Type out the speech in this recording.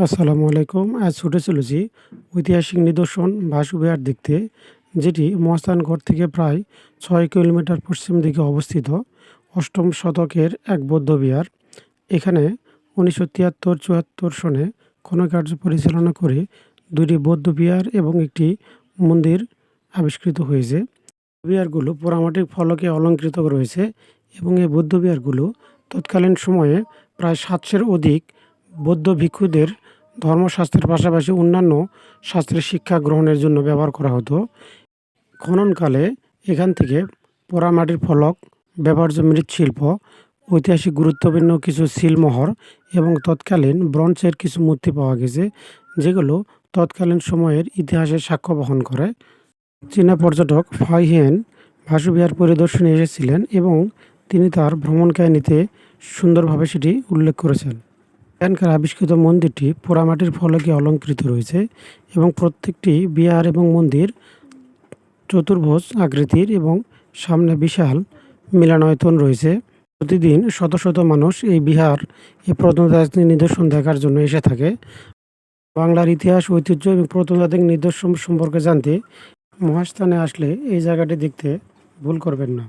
আসসালামু আলাইকুম। আজ ছুটে চলেছি ঐতিহাসিক নিদর্শন ভাসু বিহার দেখতে, যেটি মহাস্থানগড় থেকে প্রায় ৬ কিলোমিটার পশ্চিম দিকে অবস্থিত। অষ্টম শতকের এক বৌদ্ধ বিহার। এখানে ১৯৭৩-৭৪ সনে খননকার্য পরিচালনা করে দুটি বৌদ্ধ বিহার এবং একটি মন্দির আবিষ্কৃত হয়েছে। বিহারগুলো পোড়ামাটির ফলকে অলঙ্কৃত রয়েছে এবং এই বৌদ্ধ বিহারগুলো তৎকালীন সময়ে প্রায় ৭০০-এর অধিক বৌদ্ধ ভিক্ষুদের ধর্মশাস্ত্রের পাশাপাশি অন্যান্য শাস্ত্রের শিক্ষা গ্রহণের জন্য ব্যবহার করা হতো। খননকালে এখান থেকে পোড়ামাটির ফলক, ব্যবহার্য মৃৎশিল্প, ঐতিহাসিক গুরুত্বপূর্ণ কিছু সিলমোহর এবং তৎকালীন ব্রোঞ্জের কিছু মূর্তি পাওয়া গেছে, যেগুলো তৎকালীন সময়ের ইতিহাসের সাক্ষ্য বহন করে। চীনা পর্যটক ফাই হেন ভাসু বিহার পরিদর্শনে এসেছিলেন এবং তিনি তার ভ্রমণ কাহিনীতে সুন্দরভাবে সেটি উল্লেখ করেছেন। এখানকার আবিষ্কৃত মন্দিরটি পোড়ামাটির ফলকে অলঙ্কৃত রয়েছে এবং প্রত্যেকটি বিহার এবং মন্দির চতুর্ভুজ আকৃতির এবং সামনে বিশাল মিলনায়তন রয়েছে। প্রতিদিন শত শত মানুষ এই বিহার এই প্রত্নতাত্ত্বিক নিদর্শন দেখার জন্য এসে থাকে। বাংলার ইতিহাস, ঐতিহ্য এবং প্রত্নতাত্ত্বিক নিদর্শন সম্পর্কে জানতে মহাস্থানে আসলে এই জায়গাটি দেখতে ভুল করবেন না।